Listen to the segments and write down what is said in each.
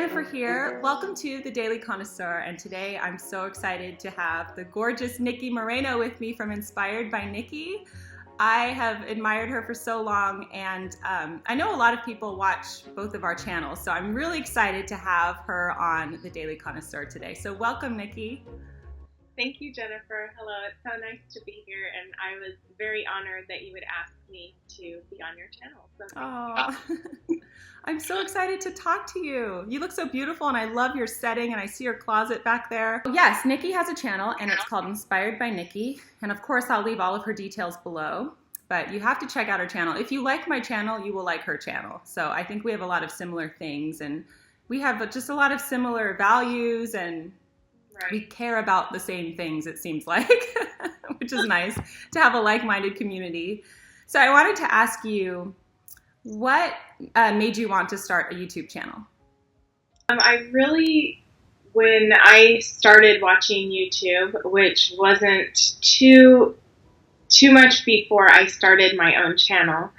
Jennifer here. Welcome to the Daily Connoisseur, and today I'm so excited to have the gorgeous Nikki Moreno with me from Inspired by Nikki. I have admired her for so long, and I know a lot of people watch both of our channels, so I'm really excited to have her on the Daily Connoisseur today. So welcome, Nikki. Thank you, Jennifer. Hello, it's so nice to be here, and I was very honored that you would ask me to be on your channel. So oh, I'm so excited to talk to you. You look so beautiful, and I love your setting, and I see your closet back there. Yes, Nikki has a channel, and it's called Inspired by Nikki, and of course, I'll leave all of her details below, but you have to check out her channel. If you like my channel, you will like her channel. So I think we have a lot of similar things, and we have just a lot of similar values, and we care about the same things, it seems like, which is nice to have a like-minded community. So I wanted to ask you, what made you want to start a YouTube channel? When I started watching YouTube, which wasn't too much before I started my own channel,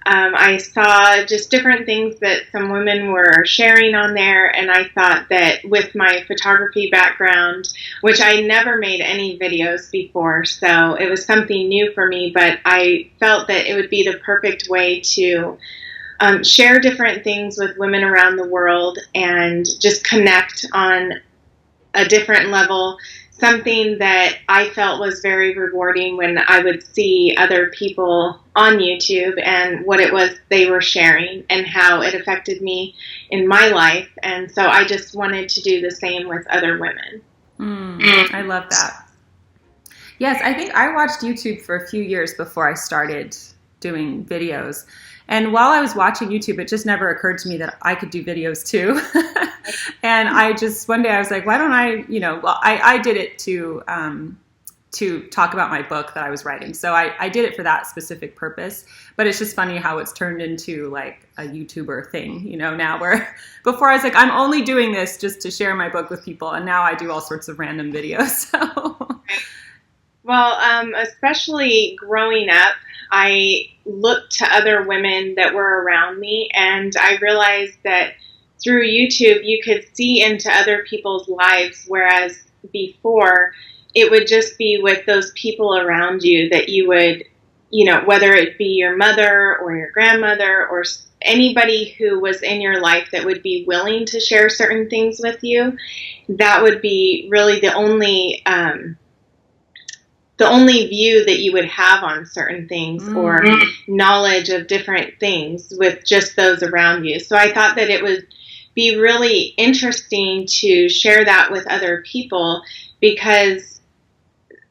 I saw just different things that some women were sharing on there, and I thought that with my photography background, which I never made any videos before, so it was something new for me, but I felt that it would be the perfect way to share different things with women around the world and just connect on a different level. Something that I felt was very rewarding when I would see other people on YouTube and what it was they were sharing and how it affected me in my life. And so I just wanted to do the same with other women. I love that. Yes, I think I watched YouTube for a few years before I started doing videos. And while I was watching YouTube, it just never occurred to me that I could do videos too. And one day I was like, why don't I did it to talk about my book that I was writing. So I did it for that specific purpose. But it's just funny how it's turned into like a YouTuber thing, now, where before I was like, I'm only doing this just to share my book with people. And now I do all sorts of random videos. So. Well, especially growing up, I looked to other women that were around me, and I realized that through YouTube you could see into other people's lives, whereas before it would just be with those people around you that you would, whether it be your mother or your grandmother or anybody who was in your life that would be willing to share certain things with you, that would be really the only view that you would have on certain things or knowledge of different things with just those around you. So I thought that it would be really interesting to share that with other people, because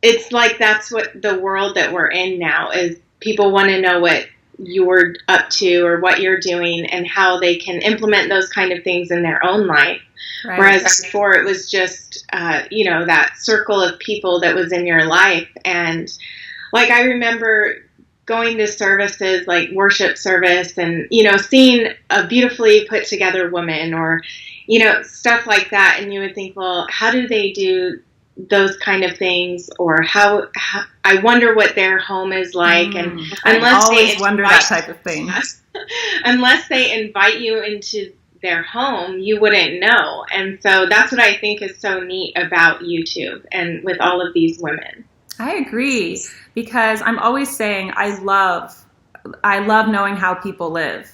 it's like that's what the world that we're in now is. People want to know what you're up to or what you're doing and how they can implement those kind of things in their own life. Right. Whereas before it was just, that circle of people that was in your life. And like, I remember going to services like worship service and, seeing a beautifully put together woman or, stuff like that. And you would think, well, how do they do those kind of things? Or how I wonder what their home is like. And unless I always wonder that type of thing. Unless they invite you into their home, you wouldn't know. And so that's what I think is so neat about YouTube and with all of these women. I agree, because I'm always saying I love knowing how people live.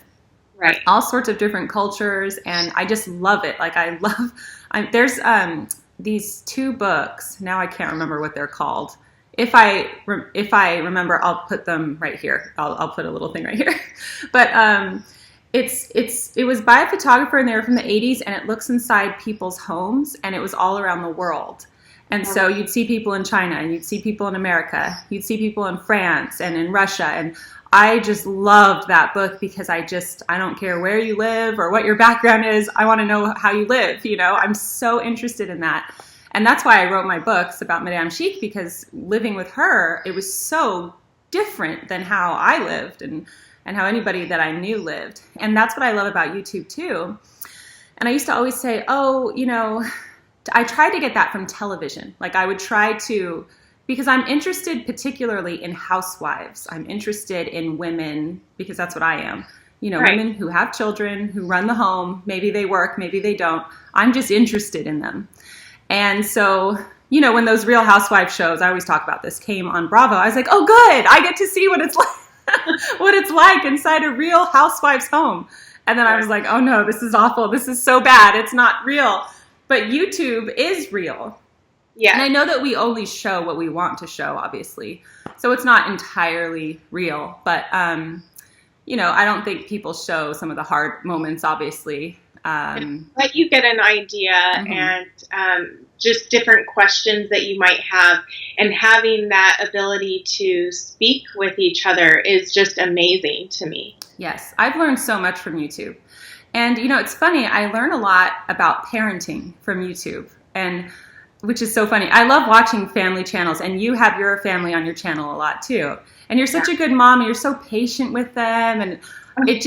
Right. All sorts of different cultures, and I just love it. Like there's these two books. Now I can't remember what they're called. If I remember, I'll put them right here. I'll put a little thing right here. But it was by a photographer, and they were from the 80s, and it looks inside people's homes, and it was all around the world. And so you'd see people in China, and you'd see people in America, you'd see people in France and in Russia. And I just loved that book because I don't care where you live or what your background is. I want to know how you live. I'm so interested in that. And that's why I wrote my books about Madame Chic, because living with her, it was so different than how I lived and how anybody that I knew lived. And that's what I love about YouTube too. And I used to always say, I tried to get that from television. Like I would try to, because I'm interested particularly in housewives. I'm interested in women, because that's what I am, Right. women who have children, who run the home. Maybe they work, maybe they don't. I'm just interested in them. And so, when those Real Housewives shows, I always talk about this, came on Bravo, I was like, oh, good, I get to see what it's like, what it's like inside a Real Housewives home. And then I was like, oh no, this is awful. This is so bad. It's not real. But YouTube is real. Yeah. And I know that we only show what we want to show, obviously. So it's not entirely real. But, I don't think people show some of the hard moments, obviously. But you get an idea and just different questions that you might have. And having that ability to speak with each other is just amazing to me. Yes, I've learned so much from YouTube. And, it's funny, I learn a lot about parenting from YouTube, and which is so funny. I love watching family channels, and you have your family on your channel a lot too. And you're such a good mom, and you're so patient with them, and it's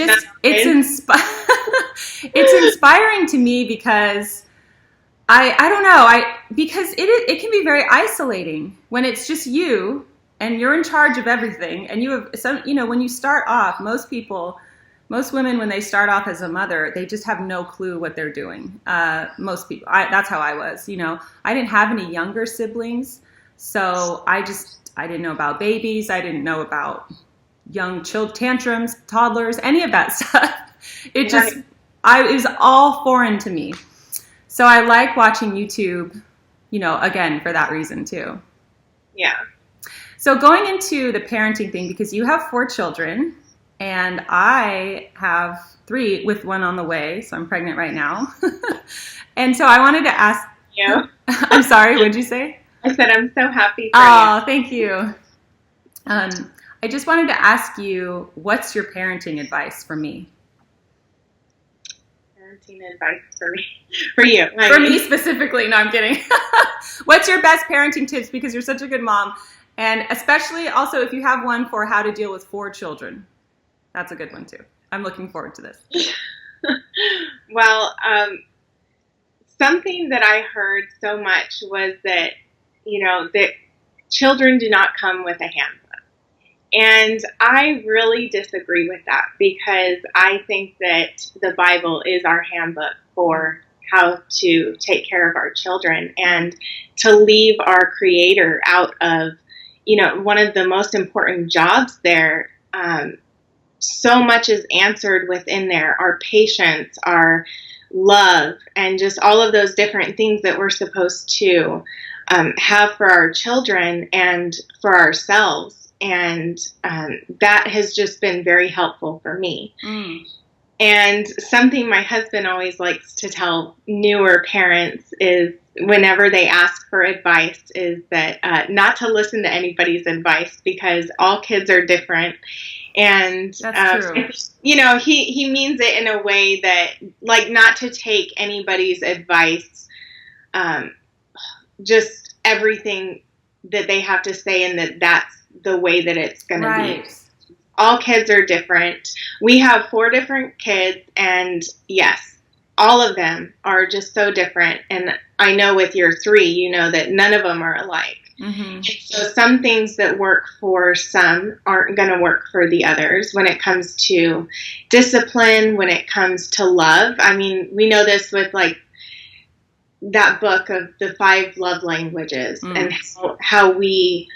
inspiring to me because I don't know, because it can be very isolating when it's just you and you're in charge of everything, and you have some, when you start off, most women, when they start off as a mother, they just have no clue what they're doing. Most people, that's how I was, I didn't have any younger siblings. So I didn't know about babies. I didn't know about young tantrums, toddlers, any of that stuff. It was all foreign to me. So I like watching YouTube, again, for that reason too. Yeah. So going into the parenting thing, because you have 4 children, and I have 3 with 1 on the way, so I'm pregnant right now. And so I wanted to ask you. I'm sorry, what'd you say? I said I'm so happy for you. Oh, thank you. I just wanted to ask you, what's your parenting advice for me? Parenting advice for me? For you. Me specifically. No, I'm kidding. What's your best parenting tips? Because you're such a good mom. And especially also if you have one for how to deal with 4 children. That's a good one too. I'm looking forward to this. Well, something that I heard so much was that, that children do not come with a handbook. And I really disagree with that, because I think that the Bible is our handbook for how to take care of our children, and to leave our Creator out of, one of the most important jobs there. So much is answered within there, our patience, our love, and just all of those different things that we're supposed to have for our children and for ourselves. And that has just been very helpful for me. And something my husband always likes to tell newer parents is, whenever they ask for advice, is that not to listen to anybody's advice, because all kids are different. And, that's true. He means it in a way that, like, not to take anybody's advice, just everything that they have to say, and that's the way that it's going to be. All kids are different. We have 4 different kids, and yes, all of them are just so different. And I know with your 3, that none of them are alike. Mm-hmm. And so some things that work for some aren't going to work for the others when it comes to discipline, when it comes to love. I mean, we know this with, like, that book of the 5 love languages, and how we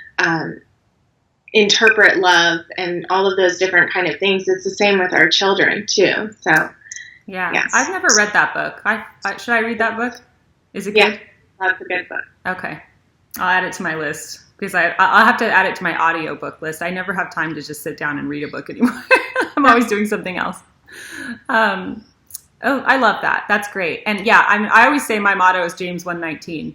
interpret love and all of those different kind of things. It's the same with our children too. So yeah, yes. I've never read that book. Should I read that book? Is it good? That's a good book. Okay, I'll add it to my list, because I'll have to add it to my audiobook list. I never have time to just sit down and read a book anymore. I'm always doing something else. I love that. That's great. And yeah, I always say my motto is James 1:19,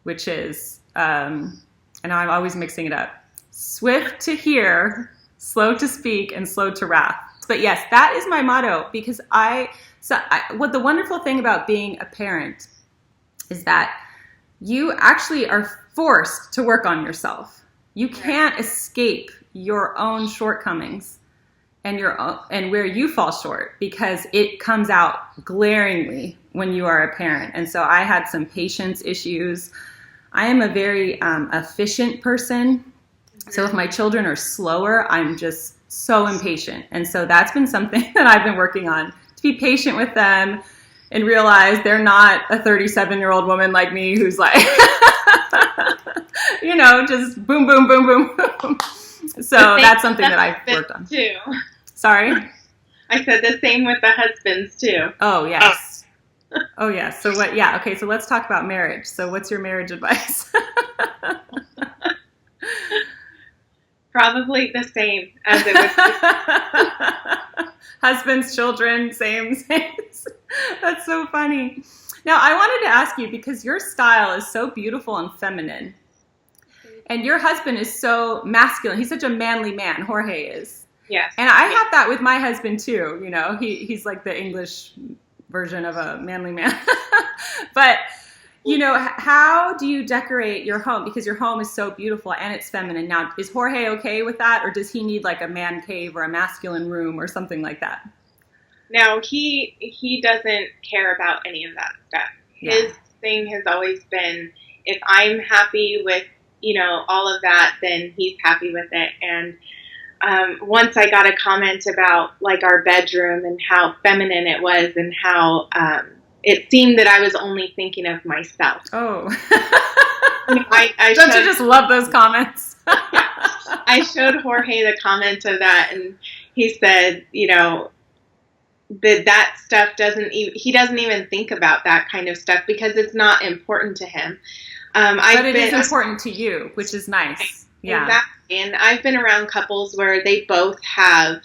which is, and I'm always mixing it up, swift to hear, slow to speak, and slow to wrath. But yes, that is my motto, because what the wonderful thing about being a parent is that you actually are forced to work on yourself. You can't escape your own shortcomings and where you fall short, because it comes out glaringly when you are a parent. And so I had some patience issues. I am a very efficient person. So if my children are slower, I'm just so impatient. And so that's been something that I've been working on, to be patient with them and realize they're not a 37-year-old woman like me who's like, just boom, boom, boom, boom, boom. So that's something that I've worked on. Too. Sorry? I said the same with the husbands too. Oh, yes. Oh, yes. So what? Yeah. Okay. So let's talk about marriage. So what's your marriage advice? Probably the same as it was. Husbands, children, same. That's so funny. Now, I wanted to ask you, because your style is so beautiful and feminine, and your husband is so masculine. He's such a manly man, Jorge is. Yes. And I have that with my husband too. He's like the English version of a manly man. But, how do you decorate your home? Because your home is so beautiful and it's feminine. Now, is Jorge okay with that? Or does he need like a man cave or a masculine room or something like that? No, he doesn't care about any of that stuff. Yeah. His thing has always been, if I'm happy with, all of that, then he's happy with it. And once I got a comment about like our bedroom and how feminine it was and how it seemed that I was only thinking of myself. Oh. I Don't you just love those comments? I showed Jorge the comment of that, and he said, that stuff he doesn't even think about that kind of stuff because it's not important to him. But it is important to you, which is nice. Yeah. Exactly. And I've been around couples where they both have,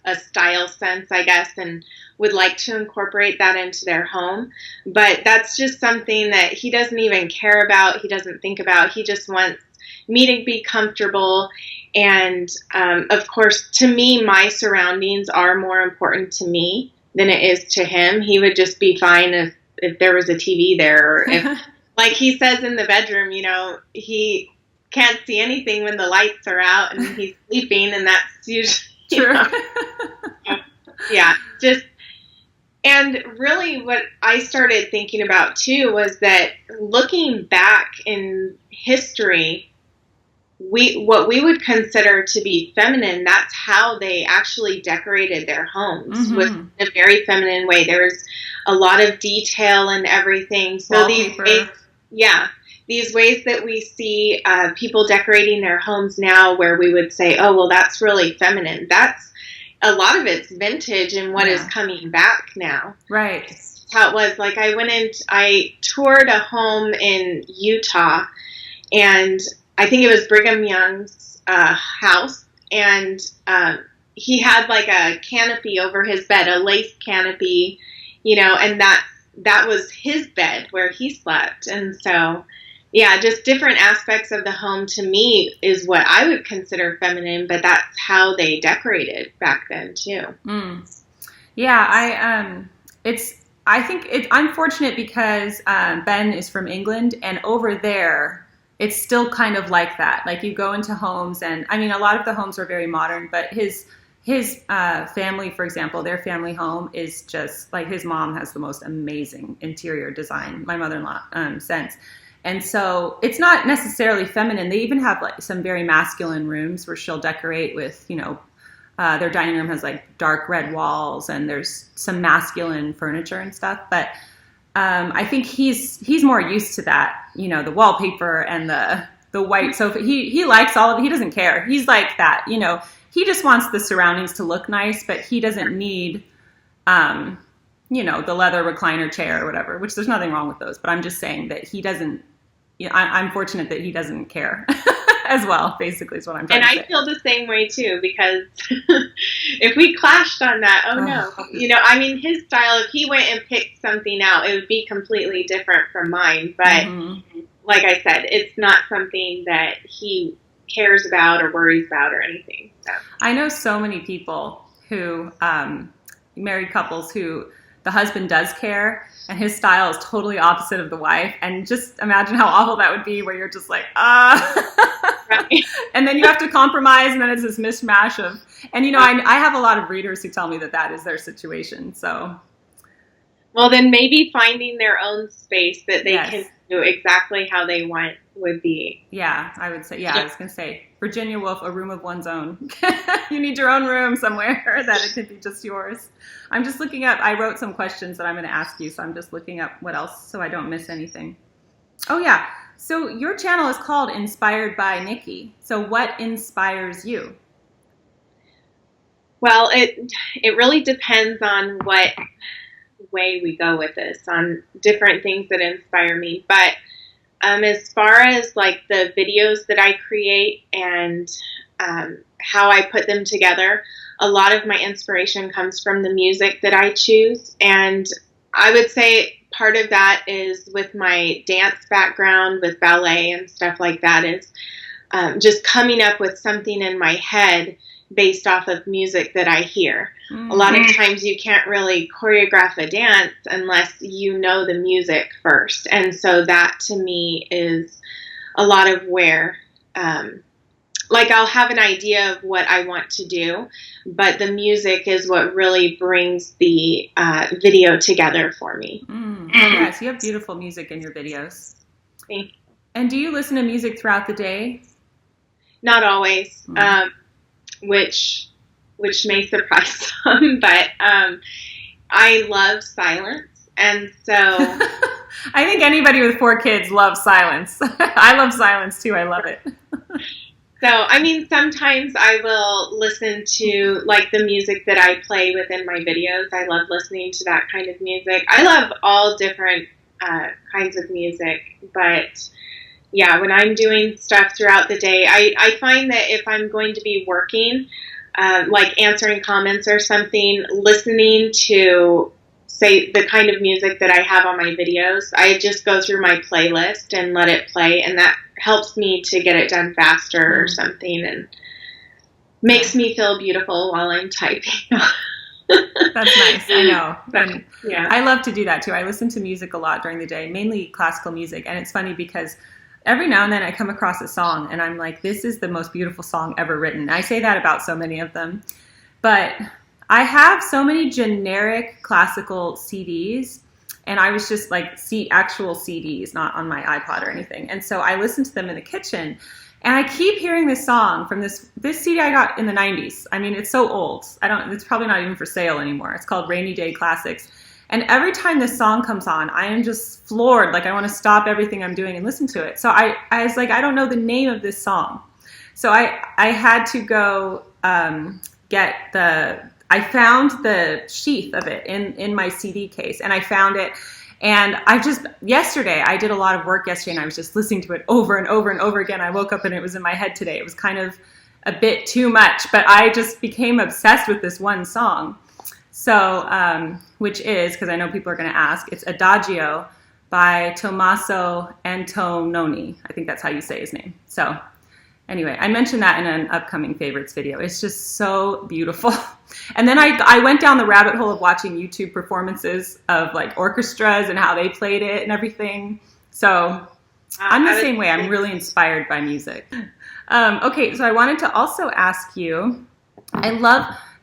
a style sense, I guess, and would like to incorporate that into their home. But that's just something that he doesn't even care about. He doesn't think about. He just wants me to be comfortable. And, of course, to me, my surroundings are more important to me than it is to him. He would just be fine if there was a TV there, or if, like he says in the bedroom, he can't see anything when the lights are out and he's sleeping, and that's usually true. Yeah, and really what I started thinking about too was that looking back in history, what we would consider to be feminine, that's how they actually decorated their homes, was in a very feminine way. There's a lot of detail and everything. So these ways that we see people decorating their homes now, where we would say, oh, well, that's really feminine. A lot of it's vintage and what is coming back now. Right. That's how it was. Like I toured a home in Utah, and I think it was Brigham Young's house, and he had like a canopy over his bed, a lace canopy, and that was his bed where he slept. And so, yeah, just different aspects of the home to me is what I would consider feminine, but that's how they decorated back then too. Yeah, I think I'm fortunate because Ben is from England, and over there it's still kind of like that. Like you go into homes, and I mean, a lot of the homes are very modern, but his family, for example, their family home is just like, his mom has the most amazing interior design, my mother-in-law sense. And so it's not necessarily feminine. They even have like some very masculine rooms where she'll decorate with, their dining room has like dark red walls, and there's some masculine furniture and stuff. But I think he's more used to that, the wallpaper and the white sofa. He likes all of it. He doesn't care. He's like that, he just wants the surroundings to look nice, but he doesn't need, the leather recliner chair or whatever, which there's nothing wrong with those. But I'm just saying that he doesn't, I'm fortunate that he doesn't care as well, basically, is what I'm trying to say. And I feel the same way too, because if we clashed on that, no. His style, if he went and picked something out, it would be completely different from mine. But like I said, it's not something that he cares about or worries about or anything. So. I know so many people who, married couples who the husband does care, and his style is totally opposite of the wife. And just imagine how awful that would be, where you're just like, right. And then you have to compromise, and then it's this mishmash of, and I have a lot of readers who tell me that is their situation. So, well, then maybe finding their own space that they can do exactly how they want would be. Yeah, I would say, I was going to say, Virginia Woolf, a room of one's own. You need your own room somewhere that it could be just yours. I'm just looking up, I wrote some questions that I'm going to ask you, so I'm just looking up what else so I don't miss anything. Oh, yeah. So your channel is called Inspired by Nikki. So what inspires you? Well, it really depends on what way we go with this, on different things that inspire me. But as far as like the videos that I create and how I put them together, a lot of my inspiration comes from the music that I choose. And I would say part of that is with my dance background, with ballet and stuff like that, is just coming up with something in my head based off of music that I hear. Mm-hmm. A lot of times you can't really choreograph a dance unless you know the music first. And so that to me is a lot of where, like I'll have an idea of what I want to do, but the music is what really brings the video together for me. Yes, you have beautiful music in your videos. Thank you. And do you listen to music throughout the day? Not always. Which may surprise some, but I love silence, and so I think anybody with 4 kids loves silence. I love silence too. I love it. So, I mean, sometimes I will listen to like the music that I play within my videos. I love listening to that kind of music. I love all different kinds of music, but yeah, when I'm doing stuff throughout the day, I find that if I'm going to be working, like answering comments or something, listening to, say, the kind of music that I have on my videos, I just go through my playlist and let it play, and that helps me to get it done faster or something, and makes me feel beautiful while I'm typing. That's nice. I know. And yeah. I love to do that too. I listen to music a lot during the day, mainly classical music, and it's funny because every now and then I come across a song and I'm like, this is the most beautiful song ever written. I say that about so many of them. But I have so many generic classical CDs, and I was just like, actual CDs, not on my iPod or anything. And so I listened to them in the kitchen, and I keep hearing this song from this CD I got in the 90s. I mean, it's so old. It's probably not even for sale anymore. It's called Rainy Day Classics. And every time this song comes on, I am just floored. Like, I want to stop everything I'm doing and listen to it. So I was like, I don't know the name of this song. So I had to go I found the sheath of it in my CD case, and I found it. And yesterday, I did a lot of work yesterday, and I was just listening to it over and over and over again. I woke up and it was in my head today. It was kind of a bit too much, but I just became obsessed with this one song. So, which is, because I know people are going to ask, it's Adagio by Tommaso Antononi. I think that's how you say his name. So anyway, I mentioned that in an upcoming favorites video. It's just so beautiful. And then I went down the rabbit hole of watching YouTube performances of like orchestras and how they played it and everything. So I'm the same way. I'm really inspired by music. Okay, so I wanted to also ask you,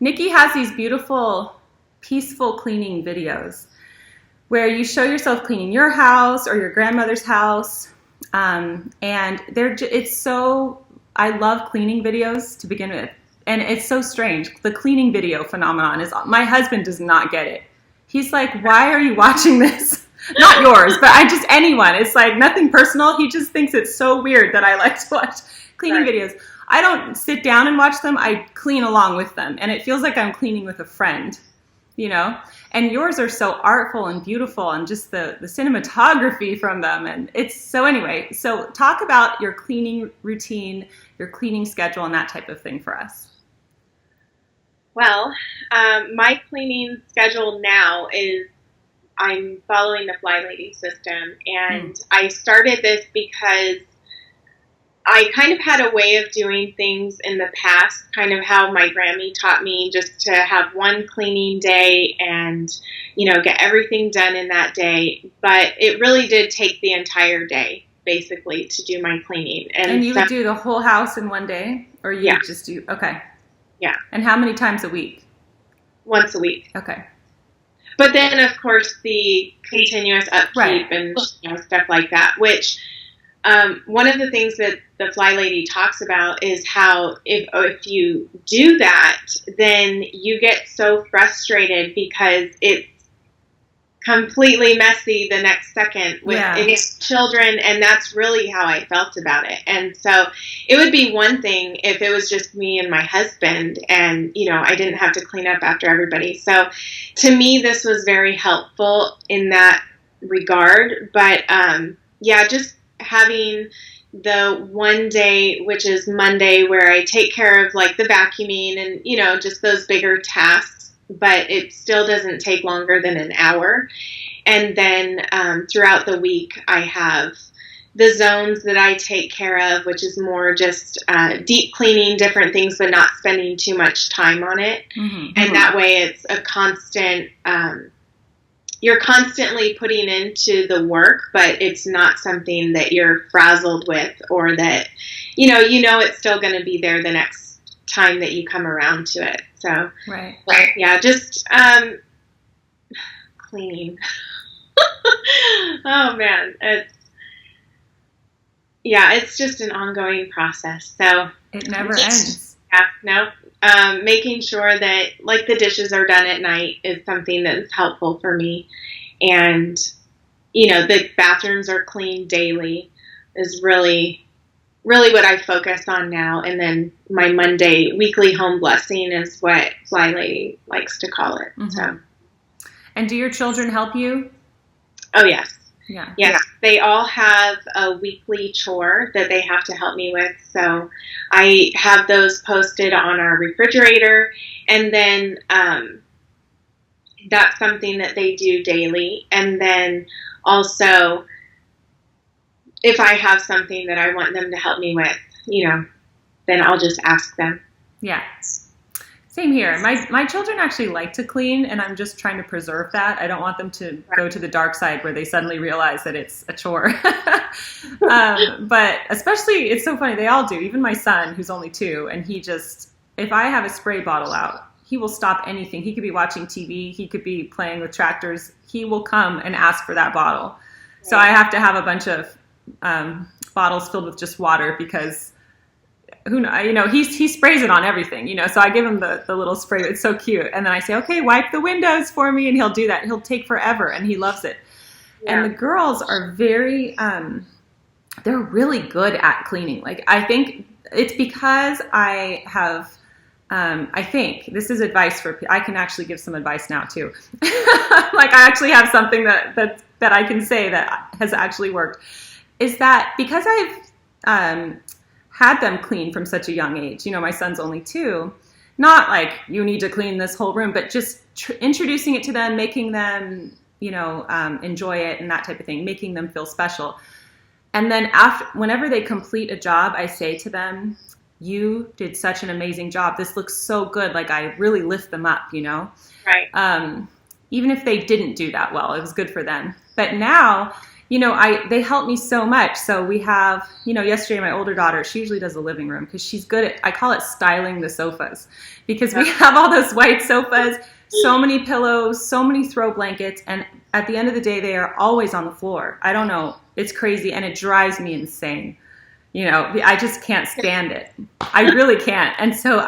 Nikki has these beautiful, peaceful cleaning videos where you show yourself cleaning your house or your grandmother's house. And I love cleaning videos to begin with. And it's so strange. The cleaning video phenomenon is, my husband does not get it. He's like, why are you watching this? Not yours, but anyone. It's like nothing personal. He just thinks it's so weird that I like to watch cleaning videos. I don't sit down and watch them. I clean along with them. And it feels like I'm cleaning with a friend, you know? And yours are so artful and beautiful, and just the cinematography from them. And anyway, so talk about your cleaning routine, your cleaning schedule, and that type of thing for us. Well, my cleaning schedule now is I'm following the Fly Lady system. And I started this because I kind of had a way of doing things in the past, kind of how my Grammy taught me, just to have one cleaning day and, get everything done in that day. But it really did take the entire day, basically, to do my cleaning. And you would do the whole house in one day? Or you would just do, okay. Yeah. And how many times a week? Once a week. Okay. But then, of course, the continuous upkeep Right. and stuff like that, which one of the things that the Fly Lady talks about is how if you do that, then you get so frustrated because it's completely messy the next second with its children, and that's really how I felt about it. And so it would be one thing if it was just me and my husband and, I didn't have to clean up after everybody. So to me, this was very helpful in that regard. But just having the one day, which is Monday, where I take care of like the vacuuming and, just those bigger tasks, but it still doesn't take longer than an hour. And then throughout the week, I have the zones that I take care of, which is more just deep cleaning different things, but not spending too much time on it. Mm-hmm. And that way it's a constant, you're constantly putting into the work, but it's not something that you're frazzled with, or that, it's still going to be there the next time that you come around to it. So, right. Yeah, just cleaning. Oh man, it's just an ongoing process. So it never ends. Yeah, no. Making sure that like the dishes are done at night is something that's helpful for me, and the bathrooms are cleaned daily is really what I focus on now. And then my Monday weekly home blessing is what Fly Lady likes to call it. Mm-hmm. So. And do your children help you? Oh, yes. Yeah. Yes. Yeah. They all have a weekly chore that they have to help me with. So I have those posted on our refrigerator. And then that's something that they do daily. And then also, if I have something that I want them to help me with, then I'll just ask them. Yeah. Same here. My children actually like to clean, and I'm just trying to preserve that. I don't want them to go to the dark side where they suddenly realize that it's a chore. But especially, it's so funny, they all do. Even my son, who's only 2, and he just, if I have a spray bottle out, he will stop anything. He could be watching TV. He could be playing with tractors. He will come and ask for that bottle. Right. So I have to have a bunch of bottles filled with just water, because he sprays it on everything, so I give him the little spray. It's so cute. And then I say, okay, wipe the windows for me. And he'll do that. He'll take forever, and he loves it. Yeah. And the girls are very, they're really good at cleaning. Like, I think it's because I have, I think this is advice I can actually give some advice now too. Like, I actually have something that I can say that has actually worked. Is that because I've had them clean from such a young age. My son's only 2. Not like you need to clean this whole room, but just introducing it to them, making them, enjoy it and that type of thing, making them feel special. And then whenever they complete a job, I say to them, you did such an amazing job. This looks so good. Like, I really lift them up, Right. Even if they didn't do that well, it was good for them. But now, they help me so much. So we have, yesterday my older daughter, she usually does the living room because she's good at, I call it styling the sofas, because we have all those white sofas, so many pillows, so many throw blankets. And at the end of the day, they are always on the floor. I don't know. It's crazy. And it drives me insane. I just can't stand it. I really can't. And so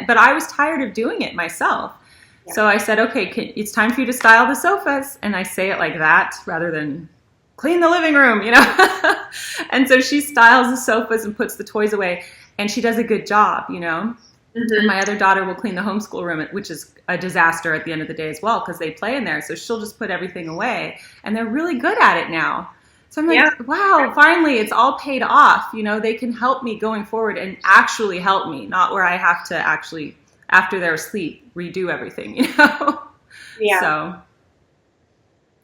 but I was tired of doing it myself. Yeah. So I said, okay, it's time for you to style the sofas. And I say it like that rather than clean the living room, And so she styles the sofas and puts the toys away, and she does a good job, Mm-hmm. And my other daughter will clean the homeschool room, which is a disaster at the end of the day as well, because they play in there. So she'll just put everything away, and they're really good at it now. So I'm like, wow, finally it's all paid off. They can help me going forward and actually help me, not where I have to actually, after they're asleep, redo everything, Yeah. So.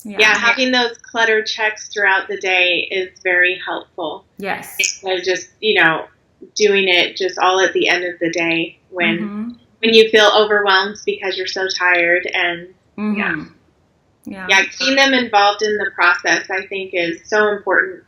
Yeah, having those clutter checks throughout the day is very helpful. Yes. Instead of just, doing it just all at the end of the day when you feel overwhelmed because you're so tired. And keeping them involved in the process, I think, is so important.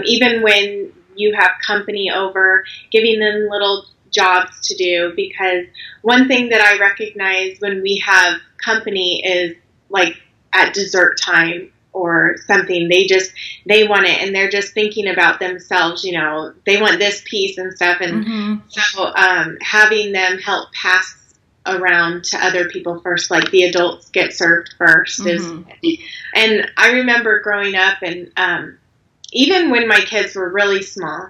Even when you have company over, giving them little jobs to do, because one thing that I recognize when we have company is, like at dessert time or something, they want it, and they're just thinking about themselves, you know, they want this piece and stuff. And so having them help pass around to other people first, like the adults get served first is, and I remember growing up, and even when my kids were really small,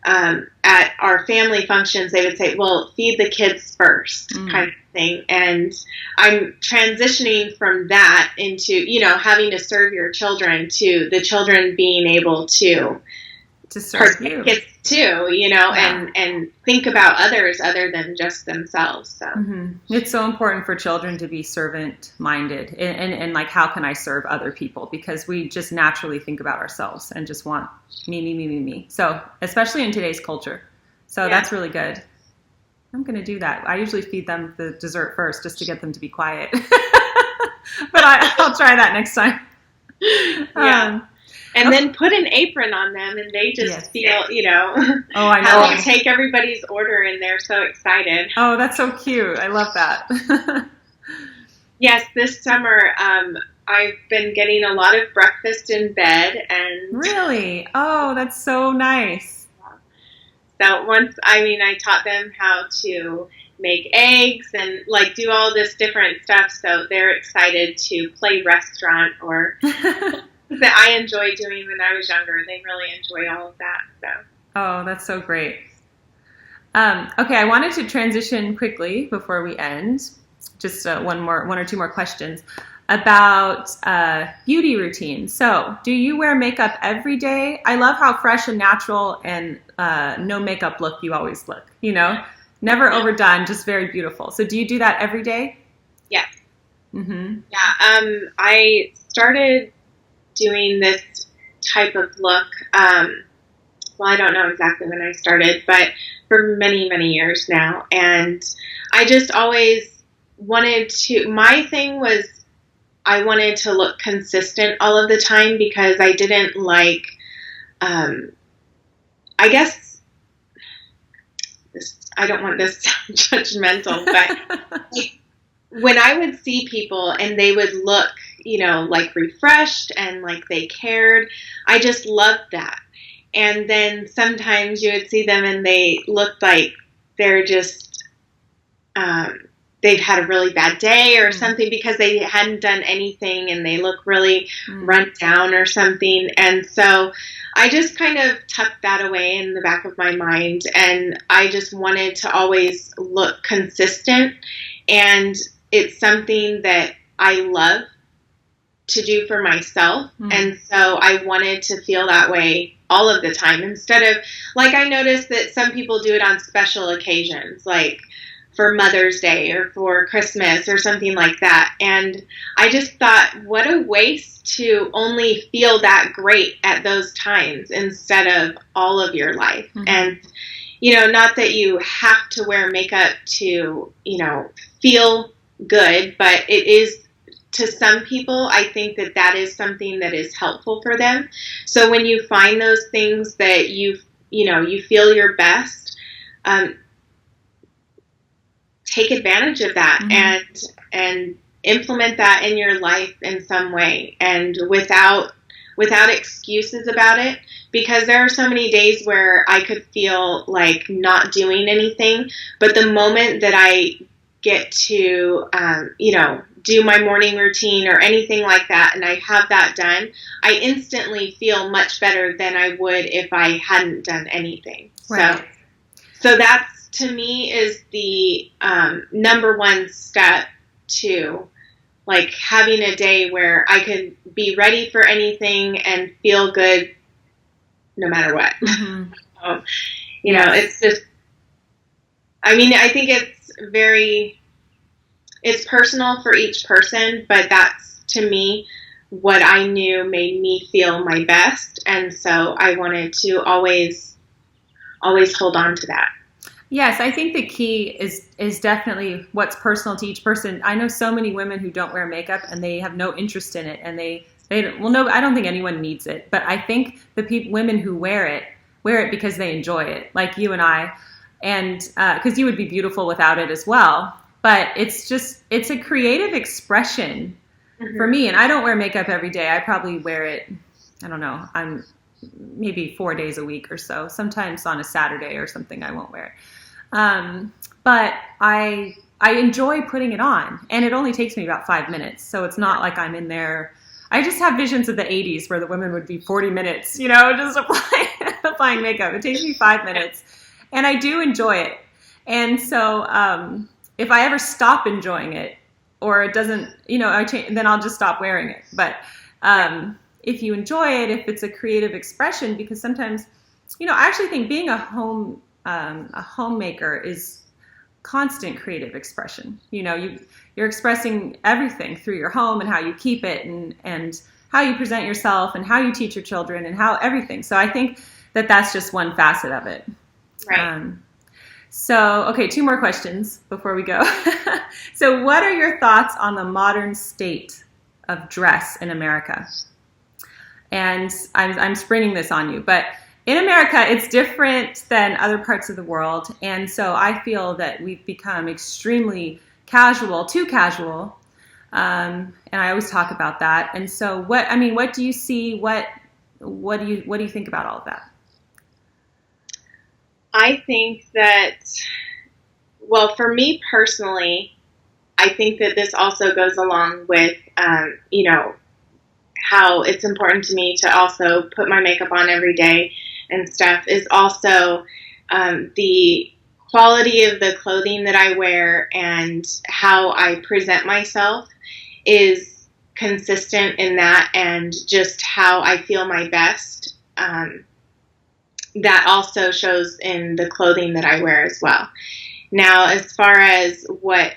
at our family functions, they would say, well, feed the kids first, kind of thing. And I'm transitioning from that into, you know, having to serve your children to the children being able to serve you. Kids too, you know, and think about others other than just themselves. So it's so important for children to be servant minded and like, how can I serve other people? Because we just naturally think about ourselves and just want me. So especially in today's culture. So that's really good. I'm going to do that. I usually feed them the dessert first just to get them to be quiet. But I'll try that next time. And then put an apron on them, and they just feel, you know, I know. How you take everybody's order, and they're so excited. Oh, that's so cute. I love that. Yes, this summer I've been getting a lot of breakfast in bed. And really? Oh, that's so nice. So I taught them how to make eggs and like do all this different stuff. So they're excited to play restaurant or that I enjoyed doing when I was younger. They really enjoy all of that. So. Oh, that's so great. Okay, I wanted to transition quickly before we end. Just one or two more questions about beauty routines. So, do you wear makeup every day? I love how fresh and natural and no makeup look you always look. You know, never overdone, just very beautiful. So, do you do that every day? Yes. Yeah. I started doing this type of look. Well, I don't know exactly when I started, but for many, many years now. And I just always wanted to, my thing was I wanted to look consistent all of the time because I didn't like, I guess, I don't want this to sound judgmental, but like, when I would see people and they would look, you know, like refreshed and like they cared, I just loved that. And then sometimes you would see them and they looked like they're just, they've had a really bad day or something because they hadn't done anything and they look really run down or something. And so I just kind of tucked that away in the back of my mind. And I just wanted to always look consistent. And it's something that I love to do for myself. And so I wanted to feel that way all of the time instead of, like, I noticed that some people do it on special occasions, like for Mother's Day or for Christmas or something like that. And I just thought, what a waste to only feel that great at those times instead of all of your life. And, you know, not that you have to wear makeup to, you know, feel good, but it is, to some people, I think that that is something that is helpful for them. So when you find those things that you feel your best, take advantage of that and implement that in your life in some way, and without excuses about it, because there are so many days where I could feel like not doing anything, but the moment that I get to, do my morning routine or anything like that, and I have that done, I instantly feel much better than I would if I hadn't done anything. Right. So that's, to me, is the number one step to, like, having a day where I could be ready for anything and feel good no matter what. So, it's just, I mean, I think it's personal for each person, but that's, to me, what I knew made me feel my best. And so I wanted to always hold on to that. Yes, I think the key is definitely what's personal to each person. I know so many women who don't wear makeup and they have no interest in it, and they no, I don't think anyone needs it, but I think the women who wear it because they enjoy it, like you and I, and because you would be beautiful without it as well. But it's a creative expression for me. And I don't wear makeup every day. I probably wear it, I don't know, I'm maybe 4 days a week or so. Sometimes on a Saturday or something, I won't wear it. But I enjoy putting it on, and it only takes me about 5 minutes. So it's not like I'm in there. I just have visions of the 80s where the women would be 40 minutes, just applying makeup. It takes me 5 minutes, and I do enjoy it. And so if I ever stop enjoying it, or it doesn't, then I'll just stop wearing it. But if you enjoy it, if it's a creative expression, because sometimes, I actually think being a homemaker is constant creative expression. You're expressing everything through your home and how you keep it, and how you present yourself and how you teach your children and how everything. So I think that that's just one facet of it. Right. So, okay, 2 more questions before we go. So what are your thoughts on the modern state of dress in America? And I'm springing this on you, but in America, it's different than other parts of the world. And so I feel that we've become extremely casual, too casual. And I always talk about that. And so what do you see? What do you think about all of that? I think that, well, for me personally, I think that this also goes along with, how it's important to me to also put my makeup on every day and stuff, is also the quality of the clothing that I wear and how I present myself is consistent in that, and just how I feel my best. That also shows in the clothing that I wear as well. Now, as far as what,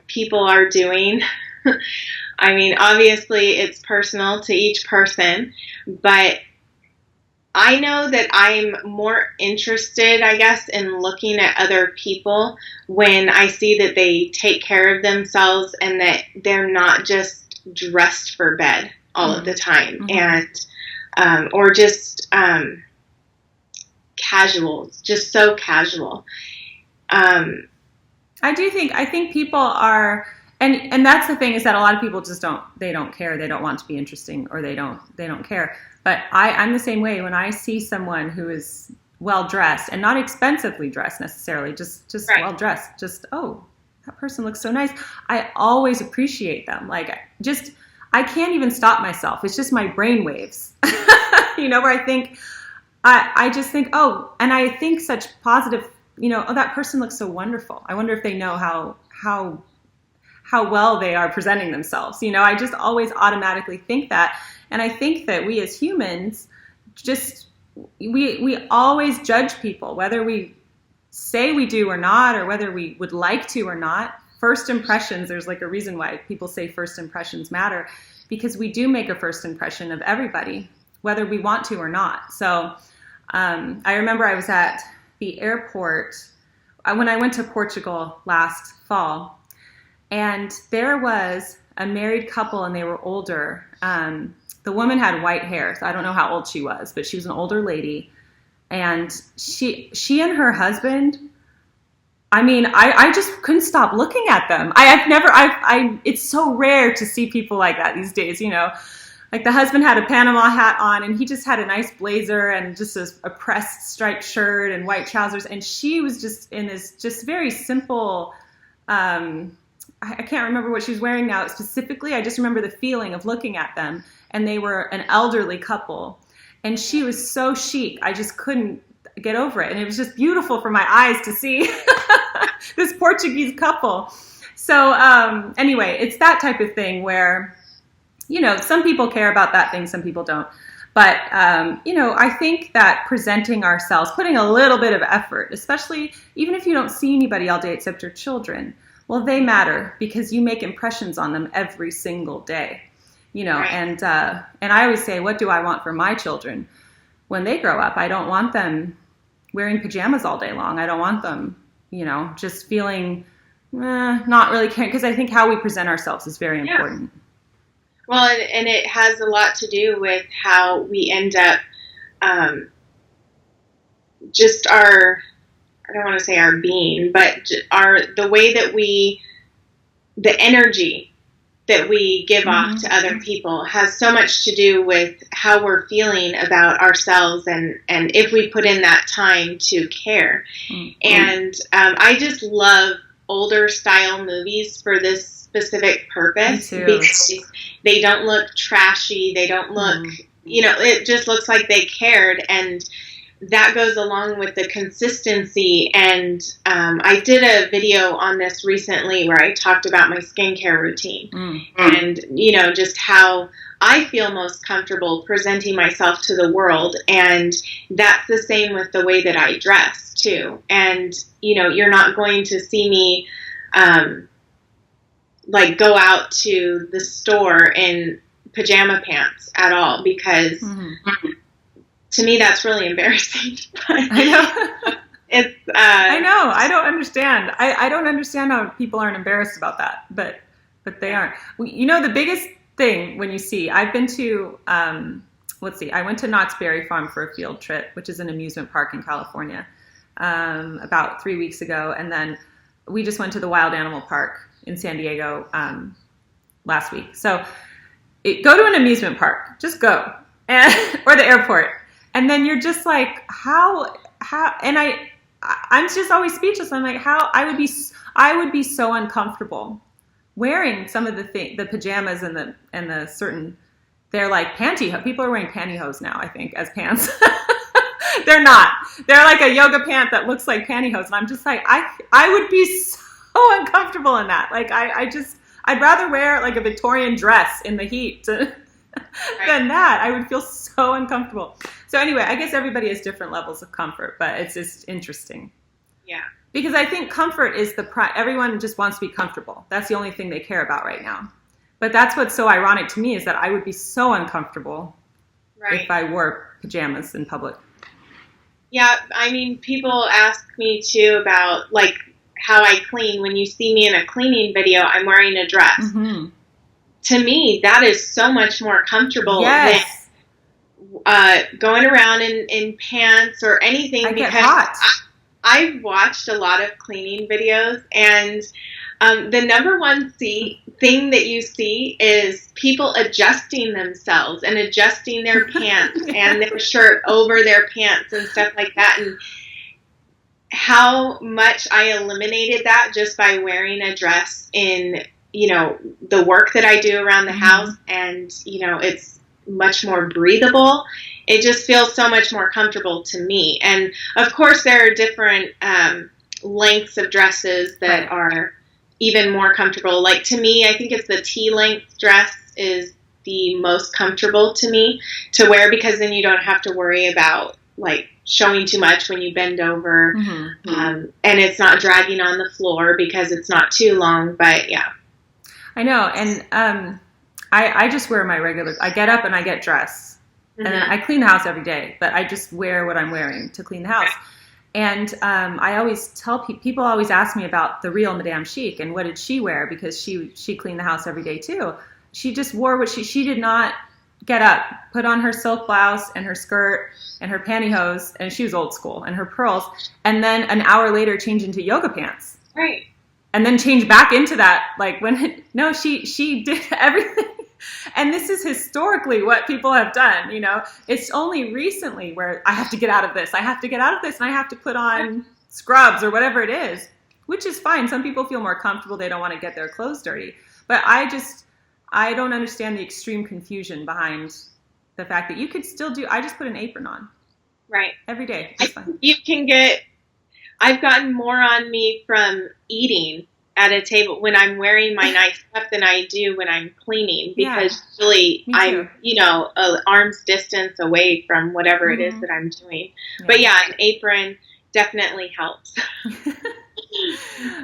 people are doing, obviously it's personal to each person, but I know that I'm more interested, I guess, in looking at other people when I see that they take care of themselves and that they're not just dressed for bed all of the time, and or just casual, just so casual. I think people are, and that's the thing, is that a lot of people just don't care. They don't want to be interesting, or they don't care. But I'm the same way. When I see someone who is well dressed, and not expensively dressed necessarily, just right, well dressed, just, oh, that person looks so nice, I always appreciate them. Like, I can't even stop myself. It's just my brain waves, where I think, I just think, oh, and I think such positive, oh, that person looks so wonderful. I wonder if they know how well they are presenting themselves. I just always automatically think that. And I think that we as humans, we always judge people, whether we say we do or not, or whether we would like to or not. First impressions, there's like a reason why people say first impressions matter, because we do make a first impression of everybody, whether we want to or not. So I remember I was at the airport when I went to Portugal last fall, and there was a married couple, and they were older. The woman had white hair, so I don't know how old she was, but she was an older lady. And she and her husband, I just couldn't stop looking at them. It's so rare to see people like that these days, Like, the husband had a Panama hat on, and he just had a nice blazer and just a pressed striped shirt and white trousers. And she was just in this just very simple, I can't remember what she was wearing now specifically. I just remember the feeling of looking at them. And they were an elderly couple. And she was so chic. I just couldn't get over it. And it was just beautiful for my eyes to see this Portuguese couple. So anyway, it's that type of thing where, some people care about that thing, some people don't. But, I think that presenting ourselves, putting a little bit of effort, especially even if you don't see anybody all day except your children, well, they matter, because you make impressions on them every single day. Right. And I always say, what do I want for my children when they grow up? I don't want them wearing pajamas all day long. I don't want them, just feeling not really caring, because I think how we present ourselves is very important. Well, and it has a lot to do with how we end up just our, I don't want to say our being, but the way that the energy that we give off to other people has so much to do with how we're feeling about ourselves and if we put in that time to care. And I just love older style movies for this specific purpose because they don't look trashy. They don't look, it just looks like they cared. And that goes along with the consistency. And I did a video on this recently where I talked about my skincare routine and, just how I feel most comfortable presenting myself to the world. And that's the same with the way that I dress too. And, you're not going to see me go out to the store in pajama pants at all because to me that's really embarrassing. I know. It's I know. I don't understand. I don't understand how people aren't embarrassed about that, but they aren't. The biggest thing when you see, I've been to I went to Knott's Berry Farm for a field trip, which is an amusement park in California, about 3 weeks ago, and then we just went to the Wild Animal Park in San Diego last week. So go to an amusement park, just go, or the airport, and then you're just like, how, and I'm just always speechless. I'm like, how I would be so uncomfortable wearing some of the pajamas and the certain, they're like pantyhose. People are wearing pantyhose now, I think, as pants. They're not. They're like a yoga pant that looks like pantyhose, and I'm just like, I would be so uncomfortable in that. Like I'd rather wear like a Victorian dress in the heat than that. I would feel so uncomfortable. So anyway, I guess everybody has different levels of comfort, but it's just interesting. Yeah. Because I think comfort is everyone just wants to be comfortable. That's the only thing they care about right now. But that's what's so ironic to me is that I would be so uncomfortable if I wore pajamas in public. Yeah, I mean, people ask me too about like how I clean. When you see me in a cleaning video, I'm wearing a dress. Mm-hmm. To me, that is so much more comfortable than going around in pants or anything. I get hot. I've watched a lot of cleaning videos, and the number one thing that you see is people adjusting themselves and adjusting their pants and their shirt over their pants and stuff like that. And how much I eliminated that just by wearing a dress in, the work that I do around the house. And, it's much more breathable. It just feels so much more comfortable to me. And of course there are different lengths of dresses that are even more comfortable. Like to me, I think it's the T-length dress is the most comfortable to me to wear because then you don't have to worry about like showing too much when you bend over. And it's not dragging on the floor because it's not too long. But yeah. I know. And I just wear my regular, I get up and I get dressed. And then I clean the house every day, but I just wear what I'm wearing to clean the house. And I always tell people always ask me about the real Madame Chic and what did she wear because she cleaned the house every day too. She just wore what she did not get up, put on her silk blouse and her skirt and her pantyhose, and she was old school, and her pearls, and then an hour later change into yoga pants. Right. And then change back into that, like she did everything. And this is historically what people have done, It's only recently where I have to get out of this. I have to get out of this and I have to put on scrubs or whatever it is, which is fine. Some people feel more comfortable. They don't want to get their clothes dirty. But I don't understand the extreme confusion behind the fact that you could still I just put an apron on. Right. Every day. I've gotten more on me from eating at a table when I'm wearing my nice stuff than I do when I'm cleaning because usually I'm, an arm's distance away from whatever it is that I'm doing. Yeah. But an apron definitely helps.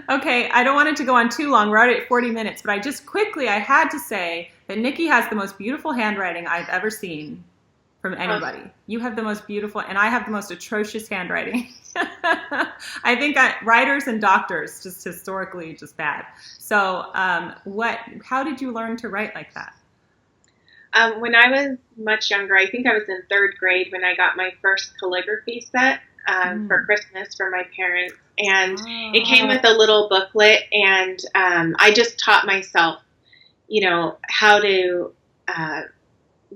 Okay, I don't want it to go on too long. We're already at 40 minutes, but I had to say that Nikki has the most beautiful handwriting I've ever seen from anybody. You have the most beautiful, and I have the most atrocious handwriting. I think writers and doctors just historically just bad. So how did you learn to write like that? When I was much younger, I think I was in third grade when I got my first calligraphy set for Christmas for my parents. And it came with a little booklet, and I just taught myself how to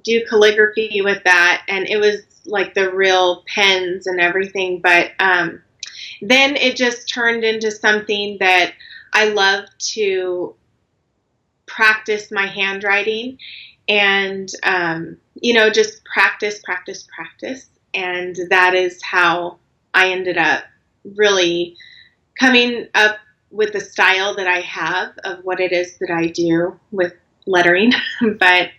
do calligraphy with that. And it was like the real pens and everything. But then it just turned into something that I love to practice my handwriting and, just practice. And that is how I ended up really coming up with the style that I have of what it is that I do with lettering. But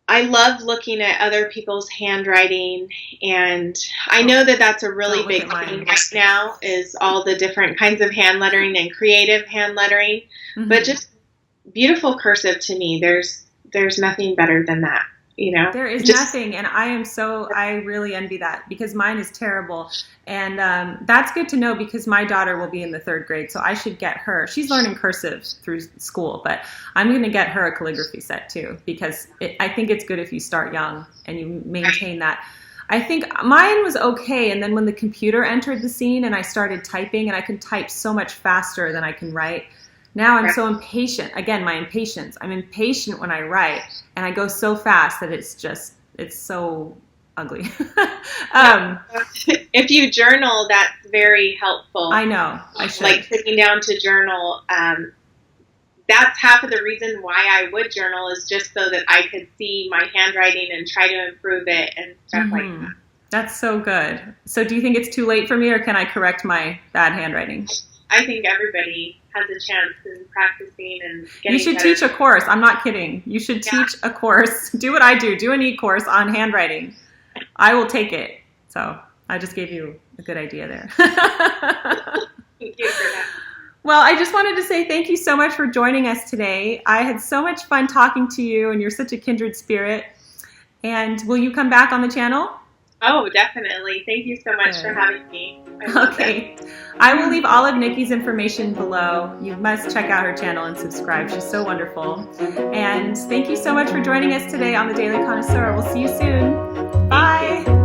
I love looking at other people's handwriting, and I know that that's a really big thing right now, is all the different kinds of hand lettering and creative hand lettering. Mm-hmm. But just beautiful cursive, to me, there's nothing better than that. There is nothing, and I really envy that, because mine is terrible. And that's good to know, because my daughter will be in the 3rd grade, so I should get her. She's learning cursive through school, but I'm going to get her a calligraphy set too, because I think it's good if you start young and you maintain that. I think mine was okay, and then when the computer entered the scene and I started typing, and I can type so much faster than I can write. Now I'm so impatient. Again, my impatience. I'm impatient when I write, and I go so fast that it's so ugly. If you journal, that's very helpful. I know. I should. Like sitting down to journal. That's half of the reason why I would journal, is just so that I could see my handwriting and try to improve it and stuff like that. That's so good. So do you think it's too late for me, or can I correct my bad handwriting? I think everybody has a chance in practicing and getting You should better. teach a course. I'm not kidding. You should teach a course. Do what I do. Do an e-course on handwriting. I will take it. So I just gave you a good idea there. Thank you for that. Well, I just wanted to say thank you so much for joining us today. I had so much fun talking to you, and you're such a kindred spirit. And will you come back on the channel? Oh, definitely. Thank you so much for having me. Okay. I will leave all of Nikki's information below. You must check out her channel and subscribe. She's so wonderful. And thank you so much for joining us today on the Daily Connoisseur. We'll see you soon. Bye.